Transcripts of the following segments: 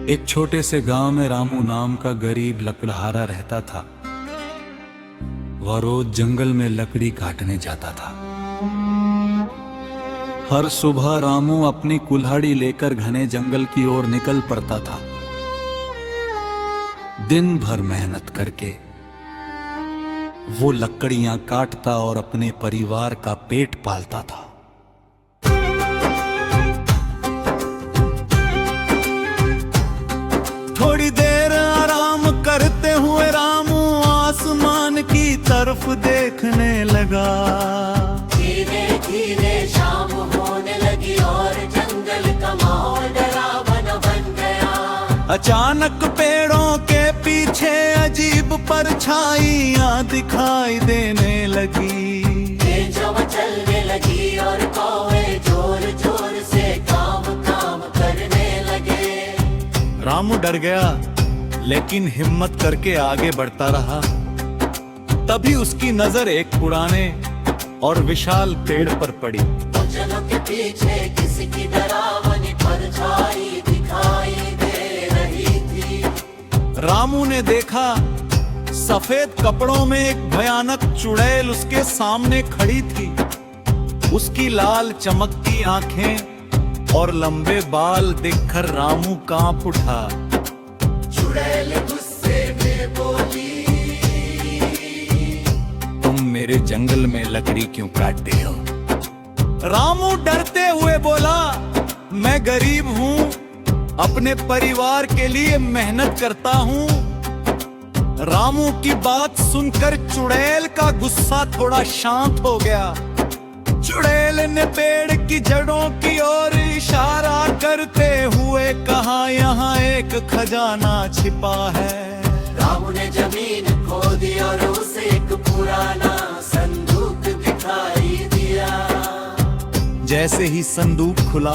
एक छोटे से गांव में रामू नाम का गरीब लकड़हारा रहता था। वह रोज जंगल में लकड़ी काटने जाता था। हर सुबह रामू अपनी कुल्हाड़ी लेकर घने जंगल की ओर निकल पड़ता था। दिन भर मेहनत करके वो लकड़ियां काटता और अपने परिवार का पेट पालता था। थोड़ी देर आराम करते हुए रामू आसमान की तरफ देखने लगा। धीरे धीरे शाम होने लगी और जंगल का माहौल डरावना बन गया। अचानक पेड़ों के पीछे अजीब परछाइयां दिखाई देने लगी। तेज़ चलने लगी और कौवे जोर जोर से काम करने लगे। रामू डर गया, लेकिन हिम्मत करके आगे बढ़ता रहा। तभी उसकी नजर एक पुराने और विशाल पेड़ पर पड़ी। जंगलों के पीछे किसी की डरावनी परछाई दिखाई दे रही थी। रामू ने देखा, सफेद कपड़ों में एक भयानक चुड़ैल उसके सामने खड़ी थी। उसकी लाल चमकती आंखें और लंबे बाल देखकर रामू कांप उठा। चुड़ैल गुस्से में बोली, तुम मेरे जंगल में लकड़ी क्यों काटते हो? रामू डरते हुए बोला, मैं गरीब हूँ, अपने परिवार के लिए मेहनत करता हूँ। रामू की बात सुनकर चुड़ैल का गुस्सा थोड़ा शांत हो गया। चुड़ैल ने पेड़ की जड़ों की ओर इशारा करते हुए कहा, यहाँ एक खजाना छिपा है। रामू ने जमीन खोदी और उसे एक पुराना संदूक दिखाई दिया। जैसे ही संदूक खुला,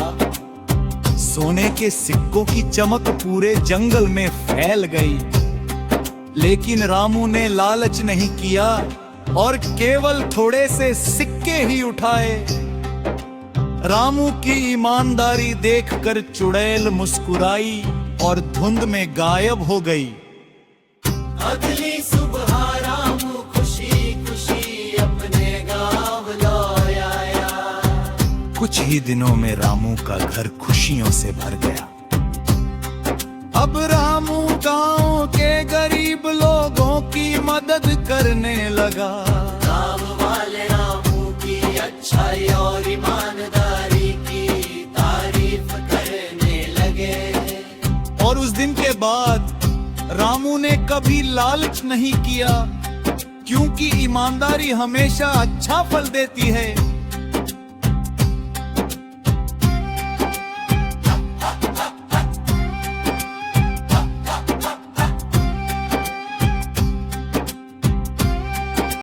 सोने के सिक्कों की चमक पूरे जंगल में फैल गई। लेकिन रामू ने लालच नहीं किया और केवल थोड़े से सिक्के ही उठाए। रामू की ईमानदारी देखकर चुड़ैल मुस्कुराई और धुंध में गायब हो गई। अगली सुबह रामू खुशी खुशी अपने गांव लौट आया। कुछ ही दिनों में रामू का घर खुशियों से भर गया। अब रामू गांव के गरीब लोगों की मदद करने लगा। गांव वाले रामू की अच्छाई और ईमानदारी की तारीफ करने लगे। और उस दिन के बाद रामू ने कभी लालच नहीं किया, क्योंकि ईमानदारी हमेशा अच्छा फल देती है।